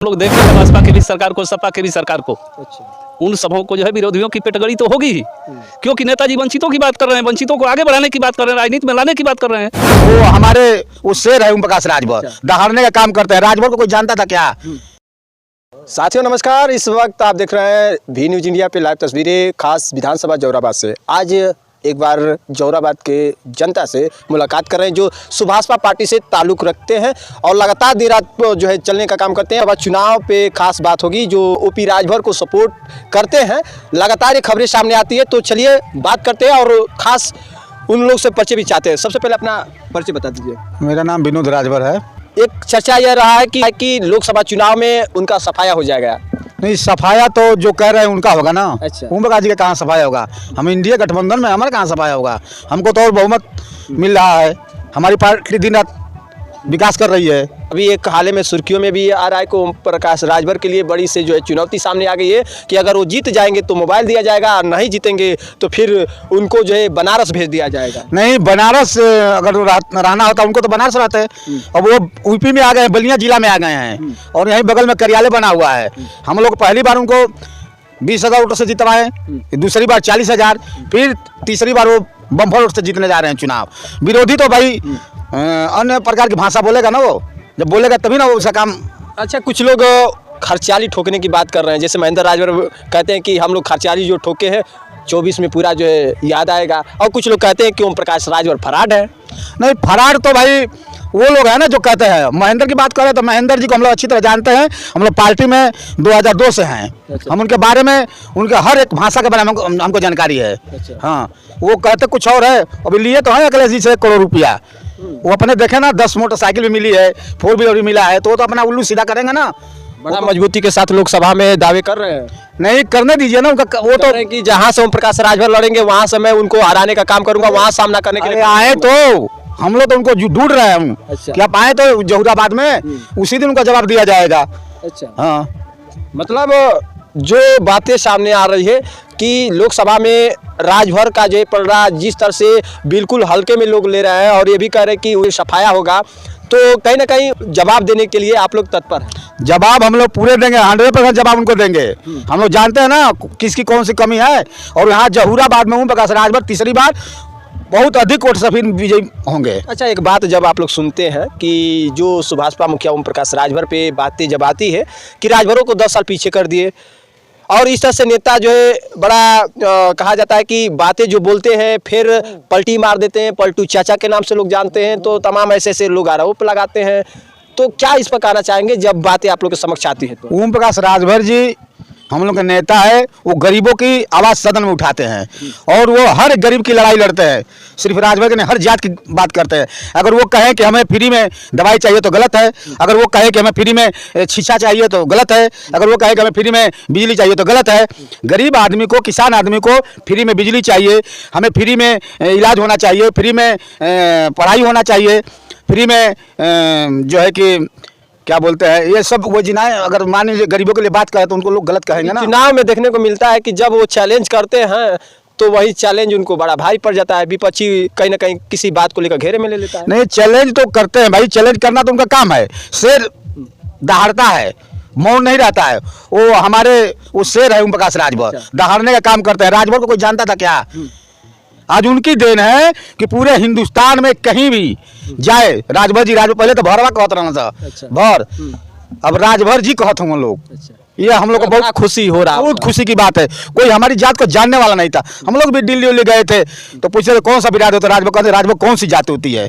लोग देख रहे हैं भाजपा की भी सरकार को, सपा की भी सरकार को। अच्छा। उन सबों को जो है विरोधियों की पेटगड़ी तो होगी ही, क्योंकि नेताजी वंचितों की बात कर रहे हैं, वंचितों को आगे बढ़ाने की बात कर रहे हैं, राजनीति में लाने की बात कर रहे हैं। वो हमारे वो शेर है ओम प्रकाश राजभर, दहाड़ने का काम करते हैं। राजभर को कोई जानता था क्या? साथियों नमस्कार, इस वक्त आप देख रहे हैं वी न्यूज इंडिया पे लाइव तस्वीरें खास विधानसभा जोराबाद से। आज एक बार जोराबाद के जनता से मुलाकात कर रहे हैं जो सुभाषपा पार्टी से ताल्लुक़ रखते हैं और लगातार देर रात जो है चलने का काम करते हैं। अब चुनाव पे खास बात होगी, जो ओपी राजभर को सपोर्ट करते हैं। लगातार ये खबरें सामने आती है, तो चलिए बात करते हैं और ख़ास उन लोग से परिचय भी चाहते हैं। सबसे पहले अपना परिचय बता दीजिए। मेरा नाम विनोद राजभर है। एक चर्चा यह रहा है कि लोकसभा चुनाव में उनका सफाया हो जाएगा। नहीं, सफाया तो जो कह रहे हैं उनका होगा ना। अच्छा। ओम प्रकाश जी का कहाँ सफाया होगा? हम इंडिया गठबंधन में, हमारा कहाँ सफाया होगा? हमको तो और बहुमत मिल रहा है, हमारी पार्टी दिन रात विकास कर रही है। अभी एक हाल में सुर्खियों में भी आ रहा है कि ओम प्रकाश राजभर के लिए बड़ी से जो है चुनौती सामने आ गई है कि अगर वो जीत जाएंगे तो मोबाइल दिया जाएगा, और नहीं जीतेंगे तो फिर उनको जो है बनारस भेज दिया जाएगा। नहीं, बनारस अगर रहना होता उनको तो बनारस रहते हैं। अब वो यूपी में आ गए हैं, बलिया जिला में आ गए हैं और यहीं बगल में कार्यालय बना हुआ है। हम लोग पहली बार उनको 20,000 वोटों से जितवाए, दूसरी बार 40,000, फिर तीसरी बार वो बम्पर वोट से जीतने जा रहे हैं चुनाव। विरोधी तो भाई अन्य प्रकार की भाषा बोलेगा ना, वो जब बोलेगा तभी ना वो उसका काम। अच्छा, कुछ लोग खर्चाली ठोकने की बात कर रहे हैं, जैसे महेंद्र राजभर कहते हैं कि हम लोग खर्चाली जो ठोके हैं 24 में पूरा जो है याद आएगा, और कुछ लोग कहते हैं कि ओम प्रकाश राजभर फराड है। नहीं, फरार तो भाई वो लोग हैं ना जो कहते हैं। महेंद्र की बात करें तो महेंद्र जी को हम लोग अच्छी तरह जानते हैं। हम लोग पार्टी में 2002 से हैं। अच्छा। हम उनके बारे में, उनके हर एक भाषा के बारे में हमको जानकारी है। अच्छा। हाँ, वो कहते कुछ और है। अभी लिए तो है अखिलेश जी से 1 करोड़ रुपया। वो अपने देखे ना, 10 मोटरसाइकिल भी मिली है, 4 व्हीलर भी मिला है, तो वो तो अपना उल्लू सीधा करेंगे ना। बड़ा मजबूती के साथ लोकसभा में दावे कर रहे हैं। नहीं करने दीजिए ना उनका। वो तो कि जहां से ओम प्रकाश राजभर लड़ेंगे वहां से मैं उनको हराने का काम करूंगा, वहां सामना करने के लिए आए तो हम लोग तो उनको ढूंढ रहे हैं। अच्छा। कि आप आए तो जहुराबाद में उसी दिन उनका जवाब दिया जाएगा। अच्छा। हाँ, मतलब जो बातें सामने आ रही है कि लोकसभा में राजभर का जो पलड़ा जिस तरह से बिल्कुल हल्के में लोग ले रहे हैं और ये भी कह रहे हैं कि वो सफाया होगा, तो कहीं ना कहीं जवाब देने के लिए आप लोग तत्पर हैं। जवाब हम लोग पूरे देंगे, 100% जवाब उनको देंगे। हम लोग जानते हैं ना किसकी कौन सी कमी है। और यहाँ जहुराबाद में ओम प्रकाश राजभर तीसरी बार बहुत अधिक वोट से फिर विजयी होंगे। अच्छा, एक बात जब आप लोग सुनते हैं कि जो सुभाषपा मुखिया ओम प्रकाश राजभर पे बातें जब आती है कि राजभरों को 10 साल पीछे कर दिए, और इस तरह से नेता जो है बड़ा कहा जाता है कि बातें जो बोलते हैं फिर पलटी मार देते हैं, पलटू चाचा के नाम से लोग जानते हैं, तो तमाम ऐसे ऐसे लोग आरोप लगाते हैं, तो क्या इस पर कहना चाहेंगे जब बातें आप लोग के समक्ष आती है? तो ओम प्रकाश राजभर जी हम लोग के नेता है। वो गरीबों की आवाज़ सदन में उठाते हैं और वो हर गरीब की लड़ाई लड़ते हैं। सिर्फ राजभर के नहीं, हर जात की बात करते हैं। अगर वो कहें कि हमें फ्री में दवाई चाहिए तो गलत है। अगर वो कहे कि हमें फ्री में शिक्षा चाहिए तो गलत है। अगर वो कहे कि हमें फ्री में बिजली चाहिए तो गलत है। गरीब आदमी को, किसान आदमी को फ्री में बिजली चाहिए, हमें फ्री में इलाज होना चाहिए, फ्री में पढ़ाई होना चाहिए, फ्री में जो है कि क्या बोलते हैं, ये सब वो जिनाएं। अगर मान लीजिए गरीबों के लिए बात करें तो उनको लोग गलत कहेंगे ना। चुनाव में देखने को मिलता है कि जब वो चैलेंज करते हैं तो वही चैलेंज उनको बड़ा भारी पड़ जाता है। विपक्षी कहीं ना कहीं किसी बात को लेकर घेरे में ले लेता है। नहीं, चैलेंज तो करते हैं भाई, चैलेंज करना तो उनका काम है। शेर दहाड़ता है, मौन नहीं रहता है। वो हमारे वो शेर है ओम प्रकाश राजभर, दहाड़ने का काम करते हैं। राजभर को कोई जानता था क्या? आज उनकी देन है कि पूरे हिंदुस्तान में कहीं भी जाए राजभर जी, राजभर। पहले तो भरवा कहते रहना था। अच्छा। भर, अब राजभर जी कहते हैं लोग। अच्छा। ये हम लोग को बहुत खुशी हो रहा है, बहुत खुशी की बात है। कोई हमारी जात को जानने वाला नहीं था। हम लोग भी दिल्ली उल्ली गए थे तो पूछे थे कौन सा बिरादर होता है? राजभर कहते राजभर कौन सी जाति होती है?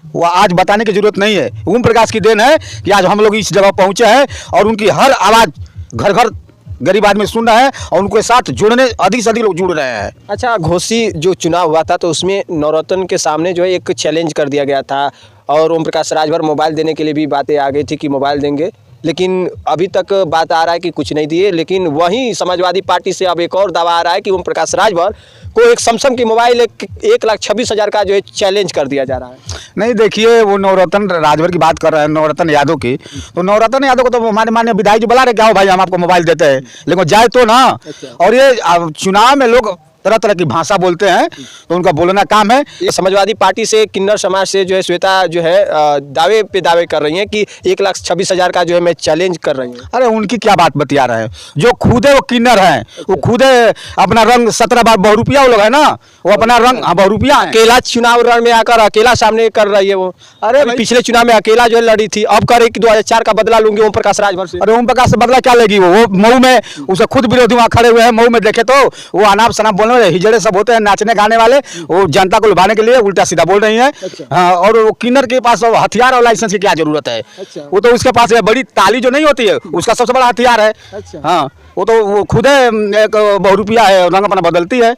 वो आज बताने की जरूरत नहीं है। ओम प्रकाश की देन है कि आज हम लोग इस जगह पहुंचे हैं और उनकी हर आवाज़ घर घर गरीब आदमी सुन रहे हैं और उनके साथ जुड़ने अधिक से अधिक लोग जुड़ रहे हैं। अच्छा, घोसी जो चुनाव हुआ था तो उसमें नवरत्न के सामने जो है एक चैलेंज कर दिया गया था और ओम प्रकाश राजभर मोबाइल देने के लिए भी बातें आ गई थी कि मोबाइल देंगे, लेकिन अभी तक बात आ रहा है कि कुछ नहीं दिए। लेकिन वहीं समाजवादी पार्टी से अब एक और दावा आ रहा है कि ओम प्रकाश राजभर को एक सैमसंग की मोबाइल 1,26,000 का जो है चैलेंज कर दिया जा रहा है। नहीं, देखिए वो नवरत्न राजभर की बात कर रहे हैं, नवरत्न यादव की। तो नवरत्न यादव को तो हमारे माननीय विधायक जी बुला रहे क्या हो भाई हम आपको मोबाइल देते हैं, लेकिन जाए तो ना। और ये चुनाव में लोग तरह तरह की भाषा बोलते हैं, तो उनका बोलना काम है। ये समाजवादी पार्टी से किन्नर समाज से जो है श्वेता जो है दावे पे दावे कर रही हैं कि 1,26,000 का जो है मैं चैलेंज कर रही हूँ। अरे उनकी क्या बात बतिया रहे हैं, जो खुदे वो किन्नर हैं, वो खुदे अपना रंग 17 बार बहुरूपिया वो लोग है ना, वो अपना रंग बहुरूपिया है। अकेला चुनाव रण में आकर अकेला सामने कर रही है वो। अरे भाई- पिछले चुनाव में अकेला जो है लड़ी थी, अब करे कि 2004 का बदला लूंगी ओम प्रकाश राजभर से। अरे ओम प्रकाश से बदला क्या लेगी, वो मऊ में उसे खुद विरोधी वहाँ खड़े हुए हैं। मऊ में देखे तो वो अनाप शनाप बोलने वाले हिजड़े सब होते हैं, नाचने गाने वाले, वो जनता को लुभाने के लिए उल्टा सीधा बोल रही हैं। हाँ, और वो किन्नर के पास हथियार और लाइसेंस की क्या जरूरत है? वो तो उसके पास बड़ी ताली जो नहीं होती है, उसका सबसे बड़ा हथियार है। हाँ, वो खुद एक बहुरूपिया है, रंग अपना बदलती है।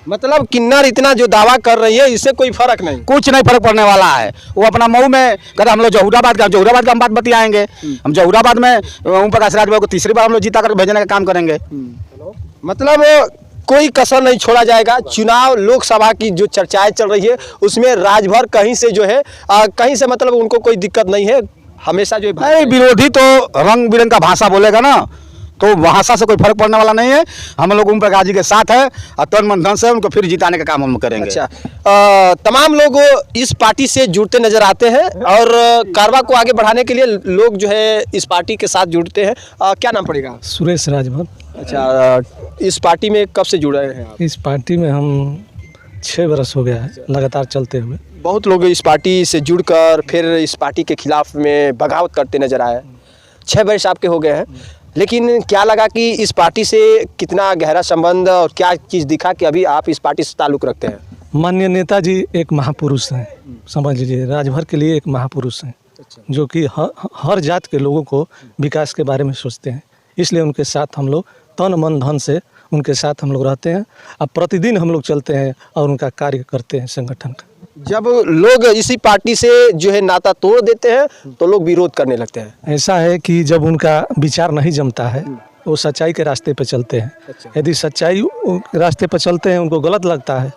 मतलब किन्नर इतना जो दावा कर रही है इससे कोई फर्क नहीं। कुछ नहीं फर्क पड़ने वाला है। वो अपना मऊ में कहते हम लोग जहूराबाद का हम बात बतियाएंगे। हम जहूराबाद में ओम प्रकाश राजभर को तीसरी बार हम लोग जीता कर भेजने का काम करेंगे। मतलब कोई कसर नहीं छोड़ा जाएगा। चुनाव लोकसभा की जो चर्चाएं चल रही है उसमें राजभर कहीं से जो है कहीं से मतलब उनको कोई दिक्कत नहीं है। हमेशा जो है नहीं, विरोधी तो रंग बिरंग का भाषा बोलेगा ना, तो भाषा से कोई फर्क पड़ने वाला नहीं है। हम लोग ओम प्रकाश जी के साथ है और तन मन धन से उनको फिर जिताने का काम हम करेंगे। अच्छा, तमाम लोग इस पार्टी से जुड़ते नजर आते हैं और कारवा को आगे बढ़ाने के लिए लोग जो है इस पार्टी के साथ जुड़ते हैं। क्या नाम पड़ेगा? सुरेश राजभर। अच्छा, इस पार्टी में कब से जुड़े हैं आप? इस पार्टी में हम 6 बरस हो गया है लगातार चलते हुए। बहुत लोग इस पार्टी से जुड़कर फिर इस पार्टी के खिलाफ में बगावत करते नजर आए। 6 वर्ष आपके हो गए हैं, लेकिन क्या लगा कि इस पार्टी से कितना गहरा संबंध और क्या चीज़ दिखा कि अभी आप इस पार्टी से ताल्लुक़ रखते हैं? माननीय नेताजी एक महापुरुष हैं, समझ लीजिए राजभर के लिए एक महापुरुष हैं, जो कि हर जात के लोगों को विकास के बारे में सोचते हैं। इसलिए उनके साथ हम लोग तन मन धन से उनके साथ हम लोग रहते हैं। अब प्रतिदिन हम लोग चलते हैं और उनका कार्य करते हैं संगठन का। जब लोग इसी पार्टी से जो है नाता तोड़ देते हैं तो लोग विरोध करने लगते हैं। ऐसा है कि जब उनका विचार नहीं जमता है वो सच्चाई के रास्ते पर चलते हैं। यदि सच्चाई के रास्ते पर चलते हैं उनको गलत लगता है,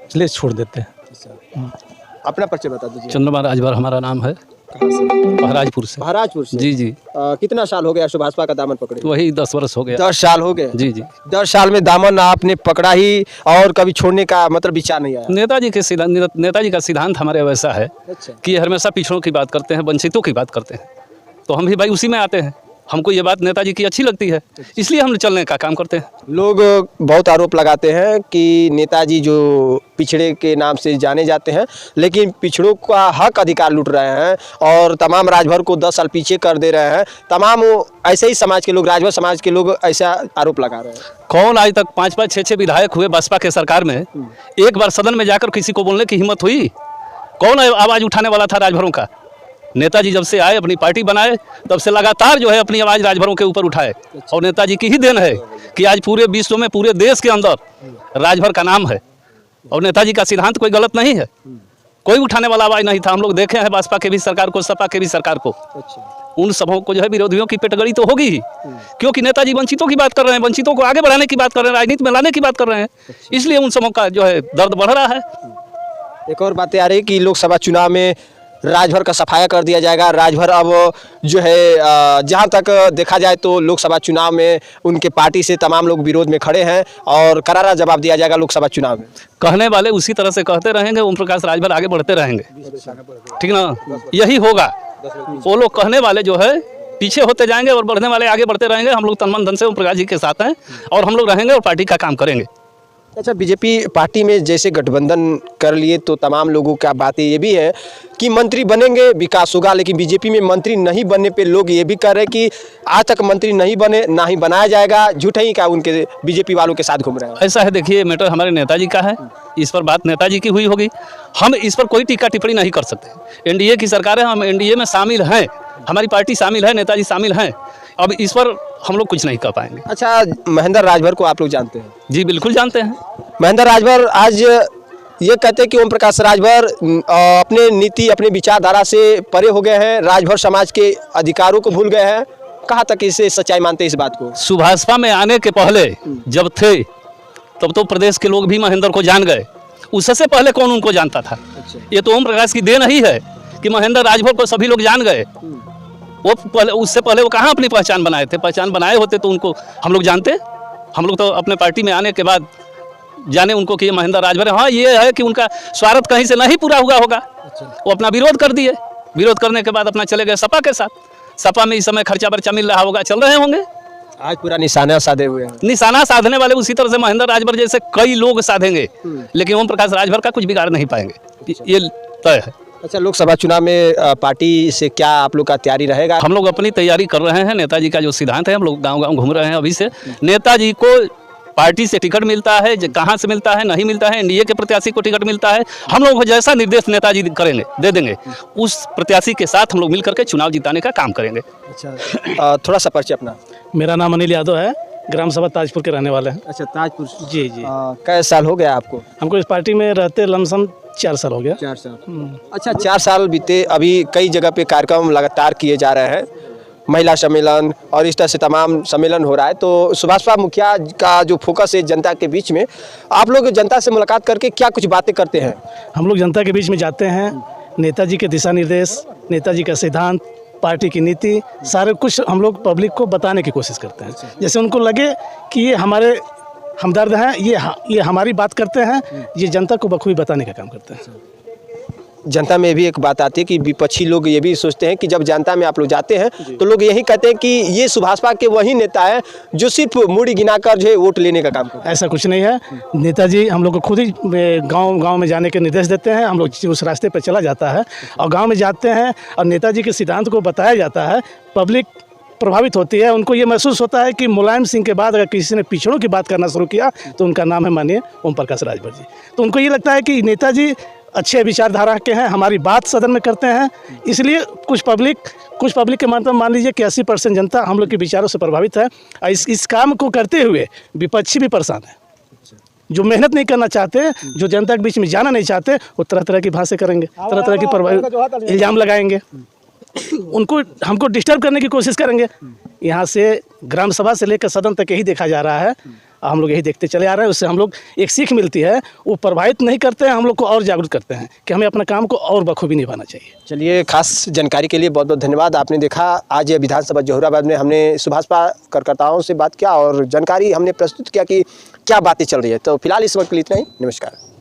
इसलिए छोड़ देते हैं। अपना परिचय बता दीजिए। चंद्रमा राजभर हमारा नाम है, महाराजपुर से। महाराजपुर से? जी जी। कितना साल हो गया भाजपा का दामन पकड़े? वही 10 वर्ष हो गया। 10 साल हो गए? जी जी। 10 साल में दामन आपने पकड़ा ही और कभी छोड़ने का मतलब विचार नहीं आया? नेताजी का सिद्धांत हमारे वैसा है कि ये हमेशा पिछड़ों की बात करते हैं, वंचितों की बात करते हैं, तो हम भी भाई उसी में आते हैं। हमको ये बात नेताजी की अच्छी लगती है, इसलिए हम चलने का काम करते हैं। लोग बहुत आरोप लगाते हैं कि नेताजी जो पिछड़े के नाम से जाने जाते हैं लेकिन पिछड़ों का हक अधिकार लूट रहे हैं और तमाम राजभर को 10 साल पीछे कर दे रहे हैं। तमाम ऐसे ही समाज के लोग, राजभर समाज के लोग ऐसा आरोप लगा रहे हैं। कौन आज तक 5-5, 6-6 विधायक हुए बसपा के सरकार में, एक बार सदन में जाकर किसी को बोलने की हिम्मत हुई? कौन आवाज़ उठाने वाला था राजभरों का? नेताजी जब से आए, अपनी पार्टी बनाए, तब से लगातार जो है अपनी आवाज़ राजभरों के ऊपर उठाए और नेताजी की ही देन है कि आज पूरे विश्व में, पूरे देश के अंदर राजभर का नाम है। और नेताजी का सिद्धांत कोई गलत नहीं है, कोई उठाने वाला आवाज़ नहीं था। हम लोग देखे हैं बसपा के भी सरकार को, सपा के भी सरकार को, उन सबों को जो है विरोधियों की पेटगड़ी तो होगी ही, क्योंकि नेताजी वंचितों की बात कर रहे हैं, वंचितों को आगे बढ़ाने की बात कर रहे हैं, राजनीति में लाने की बात कर रहे हैं, इसलिए उन सबों का जो है दर्द बढ़ रहा है। एक और बातें आ रही कि लोकसभा चुनाव में राजभर का सफाया कर दिया जाएगा। राजभर अब जो है जहां तक देखा जाए तो लोकसभा चुनाव में उनके पार्टी से तमाम लोग विरोध में खड़े हैं और करारा जवाब दिया जाएगा लोकसभा चुनाव में। कहने वाले उसी तरह से कहते रहेंगे, ओम प्रकाश राजभर आगे बढ़ते रहेंगे, ठीक ना? यही होगा। वो लोग कहने वाले जो है पीछे होते जाएंगे और बढ़ने वाले आगे बढ़ते रहेंगे। हम लोग तन मन धन से ओम प्रकाश जी के साथ हैं और हम लोग रहेंगे और पार्टी का काम करेंगे। अच्छा, बीजेपी पार्टी में जैसे गठबंधन कर लिए तो तमाम लोगों का बातें ये भी है कि मंत्री बनेंगे विकास होगा, लेकिन बीजेपी में मंत्री नहीं बनने पे लोग ये भी कह रहे हैं कि आज तक मंत्री नहीं बने, ना ही बनाया जाएगा। झूठे ही क्या उनके बीजेपी वालों के साथ घूम रहे हैं? ऐसा है, देखिए मैटर हमारे नेताजी का है, इस पर बात नेताजी की हुई होगी, हम इस पर कोई टीका टिप्पणी नहीं कर सकते। एनडीए की सरकार है, हम एनडीए में शामिल हैं, हमारी पार्टी शामिल है, नेताजी शामिल हैं, अब इस पर हम लोग कुछ नहीं कर पाएंगे। अच्छा, महेंद्र राजभर को आप लोग जानते हैं? जी बिल्कुल जानते हैं। महेंद्र राजभर आज ये कहते हैं कि ओम प्रकाश राजभर अपने नीति, अपने विचारधारा से परे हो गए हैं, राजभर समाज के अधिकारों को भूल गए हैं। कहाँ तक इसे सच्चाई मानते हैं इस बात को? सुभाषपा में आने के पहले जब थे तब तो प्रदेश के लोग भी महेंद्र को जान गए, उससे पहले कौन उनको जानता था? ये तो ओम प्रकाश की देन ही है कि महेंद्र राजभर को सभी लोग जान गए। वो पहले, उससे पहले वो कहाँ अपनी पहचान बनाए थे? पहचान बनाए होते तो उनको हम लोग जानते। हम लोग तो अपने पार्टी में आने के बाद जाने उनको कि ये महेंद्र राजभर है। हाँ, ये है कि उनका स्वार्थ कहीं से नहीं पूरा हुआ होगा, वो अपना विरोध कर दिए। विरोध करने के बाद अपना चले गए सपा के साथ। सपा में इस समय खर्चा बर्चा मिल रहा होगा, चल रहे होंगे। आज पूरा निशाना साधे हुए हैं। निशाना साधने वाले उसी तरह से महेंद्र राजभर जैसे कई लोग साधेंगे, लेकिन ओम प्रकाश राजभर का कुछ बिगाड़ नहीं पाएंगे, ये तय है। अच्छा, लोकसभा चुनाव में पार्टी से क्या आप लोग का तैयारी रहेगा? हम लोग अपनी तैयारी कर रहे हैं। नेताजी का जो सिद्धांत है, हम लोग गांव-गांव घूम रहे हैं अभी से। नेताजी को पार्टी से टिकट मिलता है, कहाँ से मिलता है नहीं मिलता है, एनडीए के प्रत्याशी को टिकट मिलता है, हम लोग जैसा निर्देश नेताजी करेंगे दे देंगे, उस प्रत्याशी के साथ हम लोग मिल करके चुनाव जिताने का काम करेंगे। अच्छा, थोड़ा सा परिचय अपना। मेरा नाम अनिल यादव है, ग्राम सभा ताजपुर के रहने वाले हैं। अच्छा, ताजपुर। जी जी। कै साल हो गया आपको? हमको इस पार्टी में रहते लमसम 4 साल हो गया। 4 साल। अच्छा, 4 साल बीते, अभी कई जगह पे कार्यक्रम लगातार किए जा रहे हैं, महिला सम्मेलन और इस तरह से तमाम सम्मेलन हो रहा है। तो सुभाषपा मुखिया का जो फोकस है जनता के बीच में, आप लोग जनता से मुलाकात करके क्या कुछ बातें करते हैं? हम लोग जनता के बीच में जाते हैं, नेताजी के दिशा निर्देश, नेताजी का सिद्धांत, पार्टी की नीति, सारे कुछ हम लोग पब्लिक को बताने की कोशिश करते हैं। जैसे उनको लगे कि ये हमारे हमदर्द हैं, ये हमारी बात करते हैं, ये जनता को बखूबी बताने का काम करते हैं। जनता में भी एक बात आती है कि विपक्षी लोग ये भी सोचते हैं कि जब जनता में आप लोग जाते हैं तो लोग यही कहते हैं कि ये सुभाषपा के वही नेता है जो सिर्फ मूड़ी गिनाकर जो है वोट लेने का काम करते हैं। ऐसा कुछ नहीं है। नेताजी हम लोग को खुद ही गांव में जाने के निर्देश देते हैं, हम लोग उस रास्ते पर चला जाता है और गांव में जाते हैं और नेताजी के सिद्धांत को बताया जाता है। पब्लिक प्रभावित होती है, उनको ये महसूस होता है कि मुलायम सिंह के बाद अगर किसी ने पिछड़ों की बात करना शुरू किया तो उनका नाम है माननीय ओम प्रकाश राजभर जी। तो उनको ये लगता है कि नेताजी अच्छे विचारधारा के हैं, हमारी बात सदन में करते हैं, इसलिए कुछ पब्लिक के मतलब मान लीजिए कि 80% जनता हम लोग के विचारों से प्रभावित है। और इस काम को करते हुए विपक्षी भी परेशान है, जो मेहनत नहीं करना चाहते, जो जनता के बीच में जाना नहीं चाहते, वो तरह तरह की भाषा करेंगे, तरह तरह की इल्ज़ाम लगाएंगे, उनको हमको डिस्टर्ब करने की कोशिश करेंगे। यहाँ से ग्राम सभा से लेकर सदन तक यही देखा जा रहा है, हम लोग यही देखते चले आ रहे हैं। उससे हम लोग एक सीख मिलती है, वो प्रभावित नहीं करते हैं, हम लोग को और जागरूक करते हैं कि हमें अपना काम को और बखूबी निभाना चाहिए। चलिए, खास जानकारी के लिए बहुत बहुत धन्यवाद। आपने देखा आज विधानसभा जोहराबाद में हमने सुभाषपा कार्यकर्ताओं से बात किया और जानकारी हमने प्रस्तुत किया कि क्या बातें चल रही है। तो फिलहाल इस वक्त के लिए इतना ही। नमस्कार।